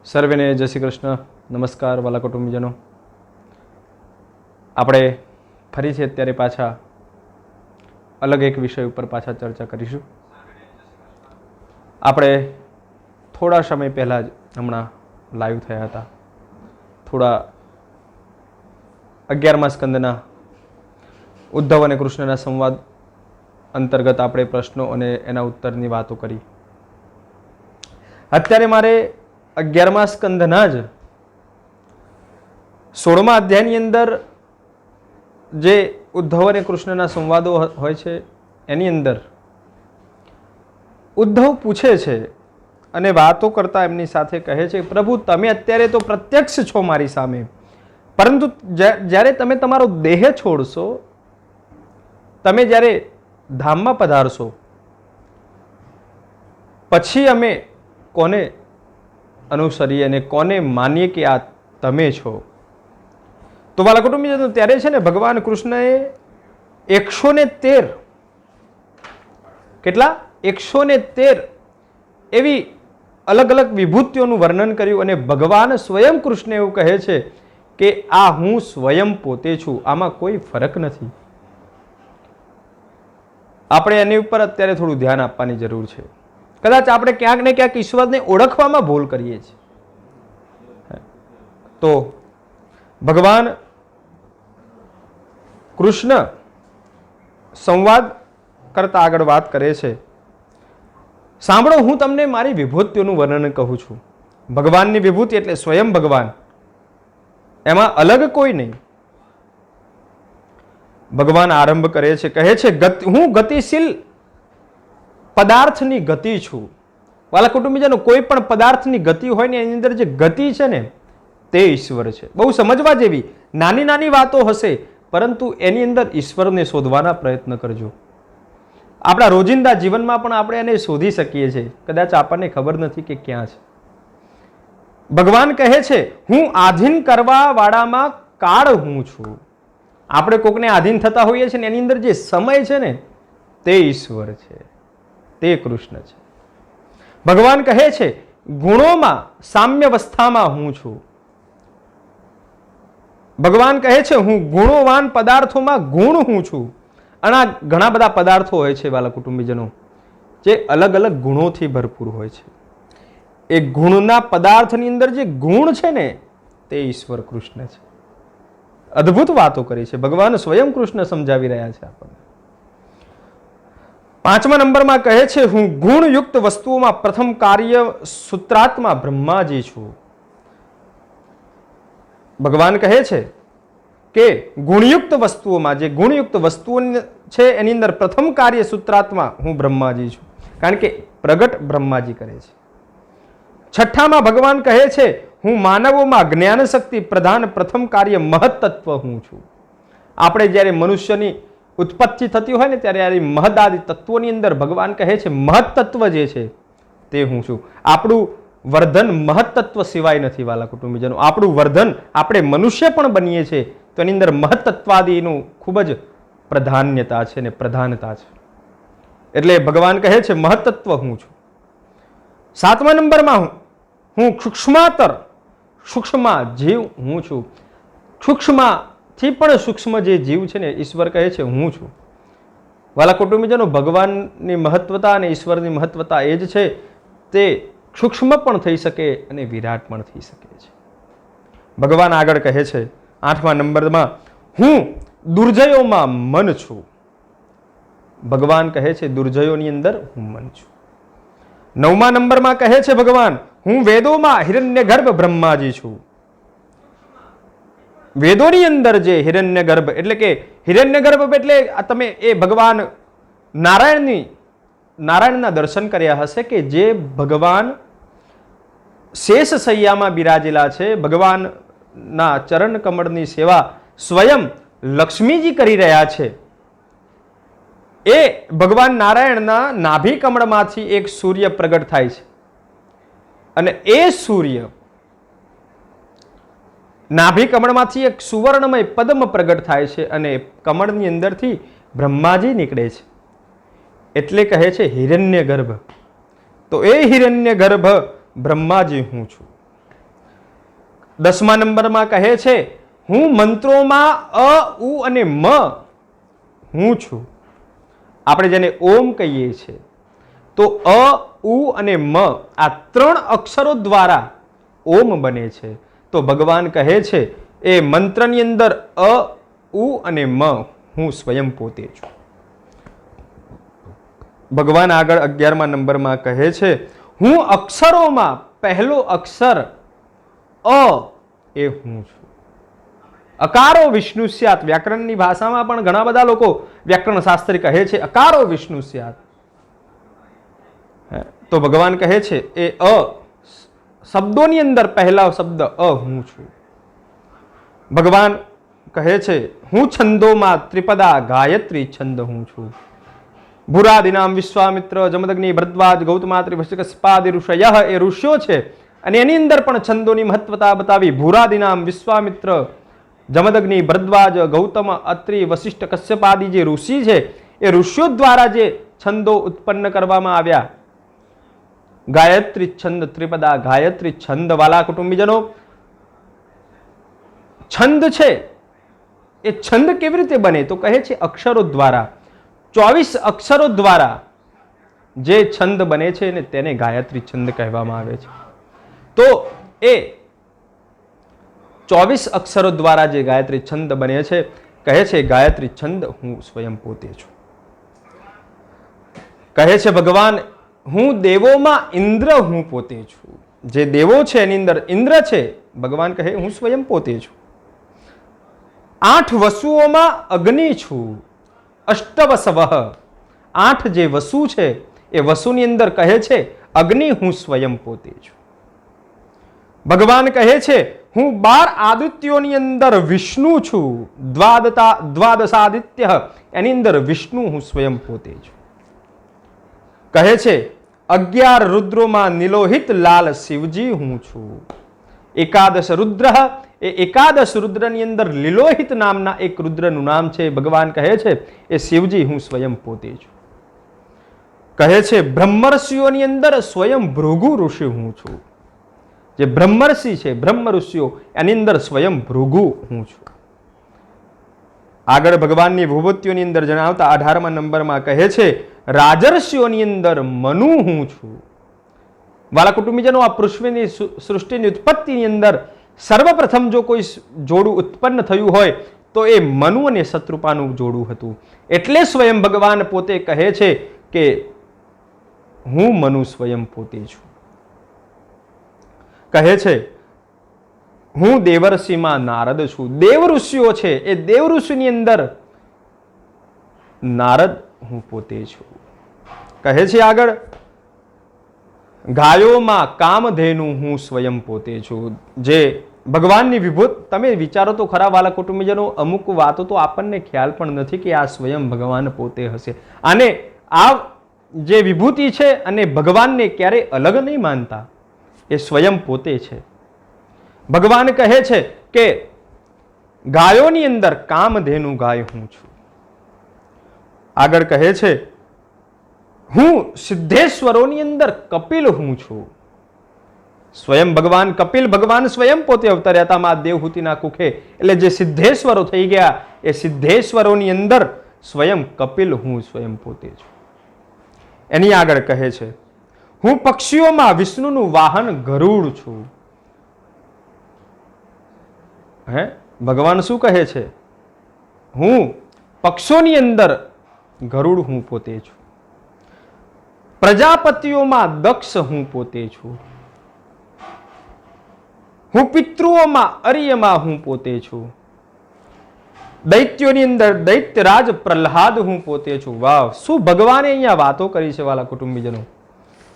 સર્વેને જય શ્રી કૃષ્ણ. નમસ્કાર વાલા કુટુંબીજનો. આપણે ફરીથી અત્યારે પાછા અલગ એક વિષય ઉપર પાછા ચર્ચા કરીશું. આપણે થોડા સમય પહેલાં જ હમણાં લાઈવ થયા હતા. થોડા 11મા સ્કંદના ઉદ્ધવ અને કૃષ્ણના સંવાદ અંતર્ગત આપણે પ્રશ્નો અને એના ઉત્તરની વાતો કરી. અત્યારે મારે 11મા સ્કંદના જ 16મા અધ્યાયની અંદર જે ઉદ્ધવ અને કૃષ્ણના સંવાદો હોય છે એની અંદર ઉદ્ધવ પૂછે છે અને વાતો કરતા એમની સાથે કહે છે, પ્રભુ તમે અત્યારે તો પ્રત્યક્ષ છો મારી સામે, પરંતુ જ્યારે તમે તમારો દેહ છોડશો, તમે જ્યારે ધામમાં પધારશો, પછી અમે કોને અનુસરીએ અને કોને માનીએ કે આ તમે છો? તો વાલા કુટુંબીજનો ત્યારે છે ને ભગવાન કૃષ્ણએ 113 કેટલા 113 એવી અલગ અલગ વિભૂતિઓનું વર્ણન કર્યું અને ભગવાન સ્વયં કૃષ્ણ એવું કહે છે કે આ હું સ્વયં પોતે છું, આમાં કોઈ ફરક નથી. આપણે એની ઉપર અત્યારે થોડું ધ્યાન આપવાની જરૂર છે. કદાચ આપણે ક્યાંક ને ક્યાંક ઈશ્વરને ઓળખવામાં ભૂલ કરીએ છીએ. તો ભગવાન કૃષ્ણ સંવાદ કરતા આગળ વાત કરે છે. સાંભળો, હું તમને મારી વિભૂતિઓનું વર્ણન કહું છું. ભગવાનની વિભૂતિ એટલે સ્વયં ભગવાન, એમાં અલગ કોઈ નહીં. ભગવાન આરંભ કરે છે, કહે છે હું ગતિશીલ પદાર્થની ગતિ છું. વાલા કુટુંબીજનો, કોઈ પણ પદાર્થની ગતિ હોય ને એની અંદર જે ગતિ છે ને તે ઈશ્વર છે. બહુ સમજવા જેવી નાની નાની વાતો હશે, પરંતુ એની અંદર ઈશ્વરને શોધવાના પ્રયત્ન કરજો. આપણા રોજિંદા જીવનમાં પણ આપણે એને શોધી શકીએ છીએ, કદાચ આપણને ખબર નથી કે ક્યાં છે. ભગવાન કહે છે હું આધીન કરવા વાળામાં કાળ હું છું. આપણે કોકને આધીન થતા હોઈએ છીએ ને એની અંદર જે સમય છે ને તે ઈશ્વર છે, તે કૃષ્ણ છે. ભગવાન કહે છે ગુણોમાં સામ્યવસ્થામાં હું છું. ભગવાન કહે છે હું ગુણોવાન પદાર્થોમાં ગુણ હું છું. અને આ ઘણા બધા પદાર્થો હોય છે વાલા કુટુંબીજનો, જે અલગ અલગ ગુણોથી ભરપૂર હોય છે. એ ગુણના પદાર્થની અંદર જે ગુણ છે ને તે ઈશ્વર કૃષ્ણ છે. અદ્ભુત વાતો કરી છે ભગવાન સ્વયં કૃષ્ણ સમજાવી રહ્યા છે આપણને. 5મા નંબરમાં કહે છે હું ગુણયુક્ત વસ્તુઓમાં પ્રથમ કાર્ય સૂત્રાત્મા બ્રહ્માજી છું. ભગવાન કહે છે કે ગુણયુક્ત વસ્તુઓમાં જે ગુણયુક્ત વસ્તુઓ છે એની અંદર પ્રથમ કાર્ય સૂત્રાત્મા હું બ્રહ્માજી છું, કારણ કે પ્રગટ બ્રહ્માજી કરે છે. 6ઠામાં ભગવાન કહે છે હું માનવોમાં જ્ઞાન શક્તિ પ્રધાન પ્રથમ કાર્ય મહત્તત્વ હું છું. આપણે જ્યારે મનુષ્યની ઉત્પત્તિ થતી હોય ને ત્યારે મહદાદિ તત્વોની અંદર ભગવાન કહે છે મહત્તત્વ જે છે તે હું છું. આપણું વર્ધન મહત્તત્વ સિવાય નથી વાલા કુટુંબીજનો. આપણું વર્ધન આપણે મનુષ્ય પણ બનીએ છીએ તો એની અંદર મહત્તત્વાદિનું ખૂબ જ પ્રાધાન્યતા છે ને પ્રધાનતા છે. એટલે ભગવાન કહે છે મહત્તત્વ હું છું. 7મા નંબરમાં હું સૂક્ષ્માતર સૂક્ષ્મ જીવ હું છું. સૂક્ષ્મથી પણ સૂક્ષ્મ જે જીવ છે ને ઈશ્વર કહે છે હું છું. વાલા કુટુંબીજનો, ભગવાનની મહત્વતા અને ઈશ્વરની મહત્વતા એ જ છે, તે સૂક્ષ્મ પણ થઈ શકે અને વિરાટ પણ થઈ શકે છે. ભગવાન આગળ કહે છે 8મા નંબરમાં હું દુર્જયોમાં મન છું. ભગવાન કહે છે દુર્જયોની અંદર હું મન છું. 9મા નંબરમાં કહે છે ભગવાન હું વેદોમાં હિરણ્યગર્ભ બ્રહ્માજી છું. વેદોની અંદર જે હિરણ્યગર્ભ એટલે કે હિરણ્યગર્ભ એટલે તમે એ ભગવાન નારાયણના દર્શન કર્યા હશે કે જે ભગવાન શેષ શૈયામાં બિરાજેલા છે. ભગવાનના ચરણ કમળની સેવા સ્વયં લક્ષ્મીજી કરી રહ્યા છે. એ ભગવાન નારાયણના નાભી કમળમાંથી એક સૂર્ય પ્રગટ થાય છે અને એ સૂર્ય નાભી કમળમાંથી એક સુવર્ણમય પદ્મ પ્રગટ થાય છે અને કમળની અંદરથી બ્રહ્માજી નીકળે છે. એટલે કહે છે હિરણ્યગર્ભ. તો એ હિરણ્યગર્ભ બ્રહ્માજી હું છું. 10મા નંબરમાં કહે છે હું મંત્રોમાં અ ઉ અને મ હું છું. આપણે જેને ઓમ કહીએ છીએ તો અ ઉ અને મ આ 3 અક્ષરો દ્વારા ઓમ બને છે. તો ભગવાન કહે છે એ મંત્રની અંદર અ ઉ અને મ હું સ્વયં પોતે છું. ભગવાન આગળ 11મા નંબરમાં કહે છે હું અક્ષરોમાં પહેલો અક્ષર અ એ હું છું. અકારો વિષ્ણુ સ્યાત. વ્યાકરણની ભાષામાં પણ ઘણા બધા લોકો વ્યાકરણ શાસ્ત્રી કહે છે અકારો વિષ્ણુ સ્યાત. તો ભગવાન કહે છે એ અ શબ્દોની અંદર પહેલા શબ્દ અ હું છું. ભગવાન કહે છે હું છંદોમાં ત્રિપદા ગાયત્રી છંદ હું છું. ભૂરાદિનામ વિશ્વામિત્ર જમદગ્નિ ભરદ્વાજ ગૌતમાત્રી વશિકસ્પાદિ ઋષય એ ઋષિઓ છે અને એની અંદર પણ છંદોની મહત્વતા બતાવી. ભૂરાદિનામ વિશ્વામિત્ર જમદગ્નિ ભરદ્વાજ ગૌતમ અત્રિ વશિષ્ઠ કશ્યપાદિ જે ઋષિ છે એ ઋષિઓ દ્વારા જે છંદો ઉત્પન્ન કરવામાં આવ્યા. ગાયત્રી છંદ ત્રિપદા ગાયત્રી છંદ. વાલા કુટુંબીજનો, છંદ છે એ છંદ કેવી રીતે બને તો કહે છે અક્ષરો દ્વારા. 24 અક્ષરો દ્વારા જે છંદ બને છે ને તેને ગાયત્રી છંદ કહેવામાં આવે છે. તો એ 24 અક્ષરો દ્વારા જે ગાયત્રી છંદ બને છે કહે છે ગાયત્રી છંદ હું સ્વયં પોતે છું. કહે છે ભગવાન હું દેવોમાં ઇન્દ્ર હું પોતે છું. જે દેવો છે એની અંદર ઇન્દ્ર છે. ભગવાન કહે હું સ્વયં પોતે છું. 8 વસુઓમાં અગ્નિ છું. અષ્ટવસવ. 8 જે વસુ છે એ વસુની અંદર કહે છે અગ્નિ હું સ્વયં પોતે છું. ભગવાન કહે છે હું 12 આદિત્યોની અંદર વિષ્ણુ છું. દ્વાદશાદિત્ય એની અંદર વિષ્ણુ હું સ્વયં પોતે છું. કહે છે 11 રુદ્રોમાં નિલોહિત લાલ શિવજી હું છું. 11 રુદ્ર એ 11 રુદ્રની અંદર લીલોહિત નામના એક રુદ્રનું નામ છે. ભગવાન કહે છે એ શિવજી હું સ્વયં પોતે છું. કહે છે બ્રહ્મર્ષિઓની અંદર સ્વયં ભૃગુ ઋષિ હું છું. જે બ્રહ્મર્ષિ છે બ્રહ્મ ઋષિઓ એની અંદર સ્વયં ભૃગુ હું છું. આગળ ભગવાનની વિભૂતિઓની અંદર જણાવતા 18મા નંબરમાં કહે છે રાજર્ષિઓની અંદર મનુ હું છું. વાલા કુટુંબીજનો, આ પૃથ્વીની સૃષ્ટિની ઉત્પત્તિની અંદર સર્વપ્રથમ જો કોઈ જોડું ઉત્પન્ન થયું હોય તો એ મનુ અને શત્રુપાનું જોડું હતું. એટલે સ્વયં ભગવાન પોતે કહે છે કે હું મનુ સ્વયં પોતે છું. કહે છે હું દેવર્ષિમાં નારદ છું. દેવ ઋષિઓ છે એ દેવ ઋષિની અંદર નારદ હું પોતે છું. કહે છે આગળ ગાયોમાં કામધેનુ હું સ્વયં પોતે છું. જે ભગવાનની વિભૂત, તમે વિચારો તો ખરા વાલા કુટુંબીજનો, અમુક વાતો તો આપણને ખ્યાલ પણ નથી કે આ સ્વયં ભગવાન પોતે હશે. અને આ જે વિભૂતિ છે અને ભગવાનને ક્યારેય અલગ નહીં માનતા, એ સ્વયં પોતે છે. ભગવાન કહે છે કે ગાયોની અંદર કામધેનુ ગાય હું છું. આગળ કહે છે હું સિદ્ધેશ્વરોની અંદર કપિલ હું છું. સ્વયં ભગવાન કપિલ, ભગવાન સ્વયં પોતે અવતર્યા હતા મા દેવહૂતિના કુખે. એટલે જે સિદ્ધેશ્વરો થઈ ગયા એ સિદ્ધેશ્વરોની અંદર સ્વયં કપિલ હું સ્વયં પોતે છું. એની આગળ કહે છે હું પક્ષીઓમાં વિષ્ણુનું વાહન ગરુડ છું. હે ભગવાન શું કહે છે? હું પક્ષોની અંદર ગરુડ હું પોતે છું. પ્રજાપતિઓમાં દક્ષ હું પોતે છું. હું પિતૃઓમાં અરિયમાં હું પોતે છું. દૈત્યોની અંદર દૈત્યરાજ પ્રહલાદ હું પોતે છું. વાહ, શું ભગવાને અહીંયા વાતો કરી છે વાલા કુટુંબીજનો.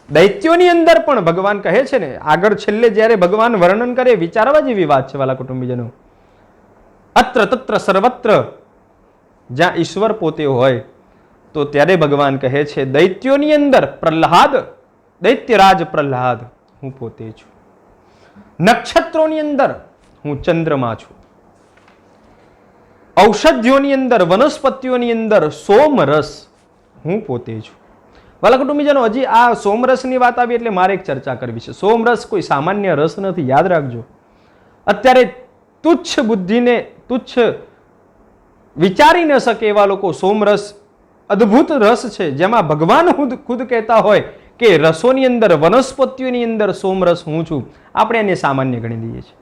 દૈત્યોની અંદર પણ ભગવાન કહે છે ને, આગળ છેલ્લે જ્યારે ભગવાન વર્ણન કરે વિચારવા જેવી વાત છે વાલા કુટુંબીજનો. અત્ર તત્ર સર્વત્ર જ્યાં ઈશ્વર પોતે હોય તો ત્યારે ભગવાન કહે છે દૈત્યોની અંદર પ્રહલાદ, દૈત્યરાજ પ્રહલાદ હું પોતે છું. નક્ષત્રોની અંદર હું ચંદ્રમા છું. ઔષધિઓની અંદર, વનસ્પતિઓની અંદર સોમરસ હું પોતે છું. વાલા કુટુંબીજનો, હજી આ સોમરસની વાત આવી એટલે મારે એક ચર્ચા કરવી છે. સોમરસ કોઈ સામાન્ય રસ નથી, યાદ રાખજો. અત્યારે તુચ્છ બુદ્ધિને તુચ્છ વિચારી ન શકે એવા લોકો સોમરસ અદ્ભુત રસ છે, જેમાં ભગવાન ખુદ કહેતા હોય કે રસોની અંદર, વનસ્પતિઓની અંદર સોમરસ હું છું. આપણે એને સામાન્ય ગણી લઈએ છીએ.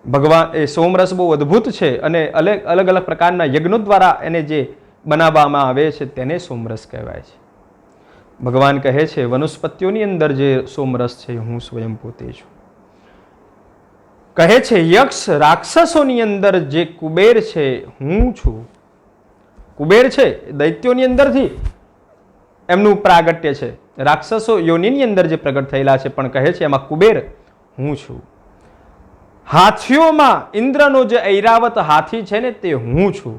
ભગવાન એ સોમરસ બહુ અદ્ભુત છે અને અલગ અલગ પ્રકારના યજ્ઞો દ્વારા એને જે બનાવવામાં આવે છે તેને સોમરસ કહેવાય છે. ભગવાન કહે છે વનસ્પતિઓની અંદર જે સોમરસ છે હું સ્વયં પોતે છું. કહે છે યક્ષ રાક્ષસોની અંદર જે કુબેર છે હું છું. કુબેર છે દૈત્યોની અંદરથી એમનું પ્રાગટ્ય છે, રાક્ષસો યોનિની અંદર જે પ્રગટ થયેલા છે, પણ કહે છે એમાં કુબેર હું છું. હાથીઓમાં ઇન્દ્રનો જે ઐરાવત હાથી છે ને તે હું છું.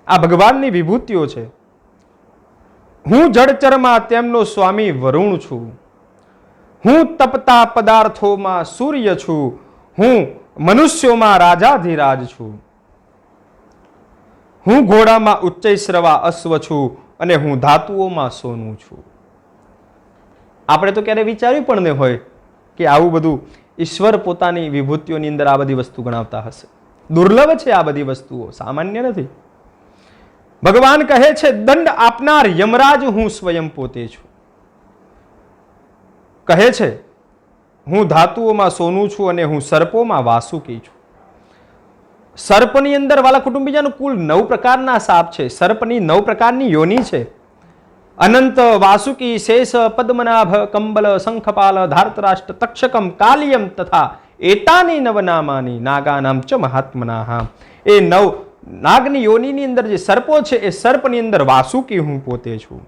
આ ભગવાનની વિભૂતિઓ છે. હું જળચરમાં તેમનો સ્વામી વરુણ છું. હું તપતા પદાર્થોમાં સૂર્ય છું. હું મનુષ્યોમાં રાજાધિરાજ છું. હું ઘોડામાં ઉચ્ચૈશ્રવા અશ્વ છું અને હું ધાતુઓમાં સોનું છું. આપણે તો ક્યારે વિચાર્યું પણ ન હોય કે આવું બધું ઈશ્વર પોતાની વિભૂતિઓની અંદર આ બધી વસ્તુ ગણાવતા હશે. દુર્લભ છે આ બધી વસ્તુઓ, સામાન્ય નથી. ભગવાન કહે છે દંડ આપનાર યમરાજ હું સ્વયં પોતે છું. કહે છે હું ધાતુઓમાં સોનું છું અને હું સર્પોમાં વાસુકી છું. સર્પની અંદર વાલા કુટુંબીજનો કુલ 9 પ્રકારના સાપ છે. સર્પની 9 પ્રકારની યોની છે. અનંત, વાસુકી, શેષ, પદ્મનાભ, કંબલ, શંખપાલ, ધાર્તરાષ્ટ્ર, તક્ષકમ, કાલિયમ તથા એતાની નવનામાની નાગાનામ ચ મહાત્મના. એ 9 નાગની યોનીની અંદર જે સર્પો છે એ સર્પની અંદર વાસુકી હું પોતે છું.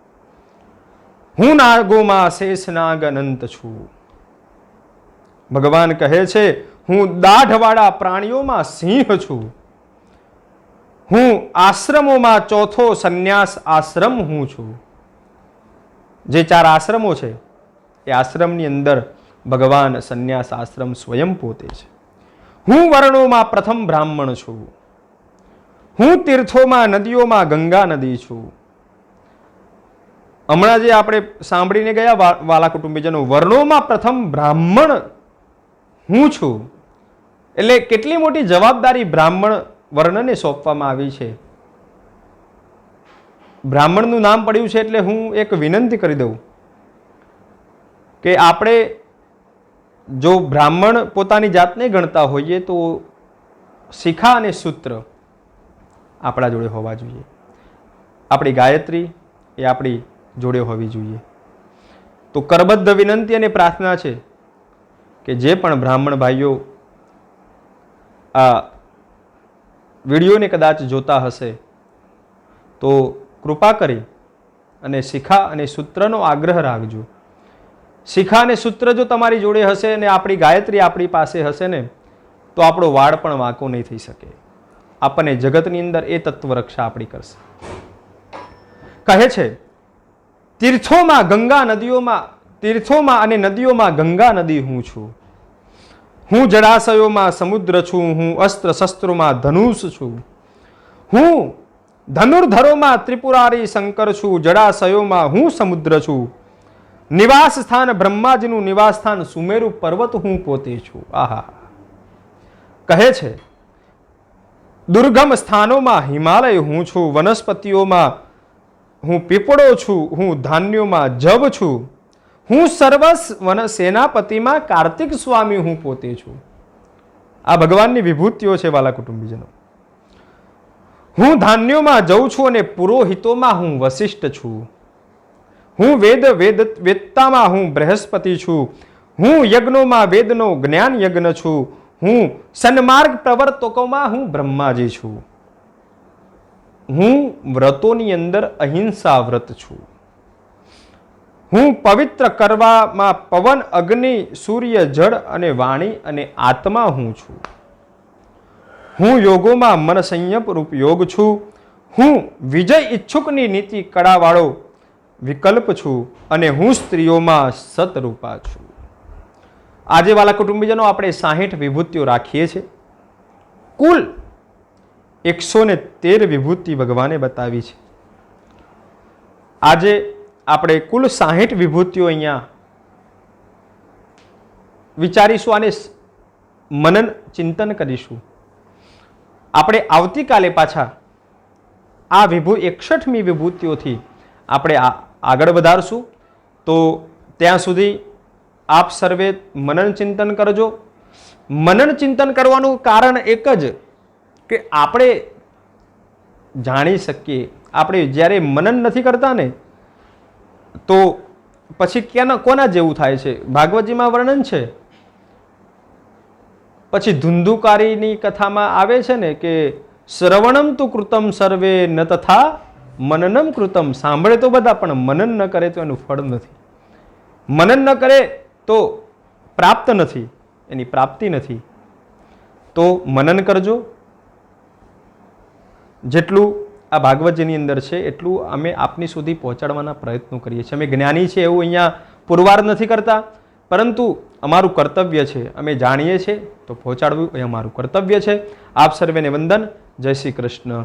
હું નાગોમાં શેષ નાગ અનંત છું. ભગવાન કહે છે હું દાઢવાળા પ્રાણીઓમાં સિંહ છું. હું આશ્રમોમાં ચોથો સંન્યાસ આશ્રમ હું છું. જે 4 આશ્રમો છે એ આશ્રમની અંદર ભગવાન સંન્યાસ આશ્રમ સ્વયં પોતે છે. હું વર્ણોમાં પ્રથમ બ્રાહ્મણ છું. હું તીર્થોમાં નદીઓમાં ગંગા નદી છું. હમણાં જે આપણે સાંભળીને ગયા વાલા કુટુંબીજનો, વર્ણોમાં પ્રથમ બ્રાહ્મણ હું છું. એટલે કેટલી મોટી જવાબદારી બ્રાહ્મણ વર્ણને સોંપવામાં આવી છે. બ્રાહ્મણનું નામ પડ્યું છે એટલે હું એક વિનંતી કરી દઉં કે આપણે જો બ્રાહ્મણ પોતાની જાતને ગણતા હોઈએ તો શિખા અને સૂત્ર આપણા જોડે હોવા જોઈએ. આપણી ગાયત્રી એ આપણી જોડે હોવી જોઈએ. તો કરબદ્ધ વિનંતી અને પ્રાર્થના છે કે જે પણ બ્રાહ્મણ ભાઈઓ આ વિડીયોને કદાચ જોતા હશે તો કૃપા કરી અને શિખા અને સૂત્રનો આગ્રહ રાખજો. શિખા અને સૂત્ર જો તમારી જોડે હશે અને આપણી ગાયત્રી આપણી પાસે હશે ને તો આપણો વાળ પણ વાંકો નહીં થઈ શકે. આપણને જગતની અંદર એ તત્વ રક્ષા આપણી કરશે. કહે છે તીર્થોમાં ગંગા નદીઓમાં, તીર્થોમાં અને નદીઓમાં ગંગા નદી હું છું. હું જળાશયોમાં સમુદ્ર છું. હું અસ્ત્ર શસ્ત્રોમાં ધનુષ છું. હું ધનુર્ધરોમાં ત્રિપુરારી શંકર છું. જળાશયોમાં હું સમુદ્ર છું. નિવાસ સ્થાન બ્રહ્માજીનું નિવાસ સ્થાન સુમેરુ પર્વત હું પોતે છું. આહા. કહે છે દુર્ગમ સ્થાનોમાં હિમાલય હું છું. વનસ્પતિઓમાં હું પીપળો છું. હું ધાન્યોમાં જવ છું. હું સર્વસ વન સેનાપતિમાં કાર્તિક સ્વામી હું પોતે છું. આ ભગવાનની વિભૂતિઓ છે વાલા કુટુંબીજનો. હું ધાન્યોમાં જઉં છું અને પુરોહિતોમાં હું વશિષ્ઠ છું. હું વેદતામાં હું બૃહસ્પતિ છું. હું યજ્ઞોમાં વેદનો જ્ઞાન યજ્ઞ છું. હું સન્માર્ગ પ્રવર્તકોમાં હું બ્રહ્માજી છું. હું વ્રતોની અંદર અહિંસા વ્રત છું. હું પવિત્ર કરવામાં પવન, અગ્નિ, સૂર્ય, જળ અને વાણી અને આત્મા હું છું. હું યોગોમાં મન સંયમ રૂપ યોગ છું. હું વિજય ઈચ્છુકની નીતિ કળાવાળો વિકલ્પ છું અને હું સ્ત્રીઓમાં સતરૂપા છું. આજે વાલા કુટુંબીજનો આપણે 60 વિભૂતિઓ રાખીએ છીએ. કુલ 113 વિભૂતિ ભગવાને બતાવી છે. આજે આપણે કુલ 60 વિભૂતિઓ અહીંયા વિચારીશું. આને મનન ચિંતન કરીશું. આપણે આવતીકાલે પાછા આ 61મી વિભૂતિઓથી આપણે આગળ વધારશું. તો ત્યાં સુધી આપ સર્વે મનન ચિંતન કરજો. મનન ચિંતન કરવાનું કારણ એક જ કે આપણે જાણી શકીએ. આપણે જ્યારે મનન નથી કરતા ને તો પછી કોના જેવું થાય છે? ભાગવતજીમાં વર્ણન છે. પછી ધુંધુકારીની કથામાં આવે છે ને કે શ્રવણમ તુ કૃતમ સર્વે ન તથા મનનમ કૃતમ. સાંભળે તો બધા પણ મનન ન કરે તો એનું ફળ નથી. મનન ન કરે તો પ્રાપ્ત નથી, એની પ્રાપ્તિ નથી. તો મનન કરજો. જેટલું આ ભાગવતજીની અંદર છે એટલું અમે આપની સુધી પહોંચાડવાના પ્રયત્નો કરીએ છીએ. અમે જ્ઞાની છે એવું અહીંયા પુરવાર નથી કરતા, પરંતુ અમારું કર્તવ્ય છે. અમે જાણીએ છીએ તો પહોંચાડવું એ અમારું કર્તવ્ય છે. આપ સર્વેને વંદન. જય શ્રી કૃષ્ણ.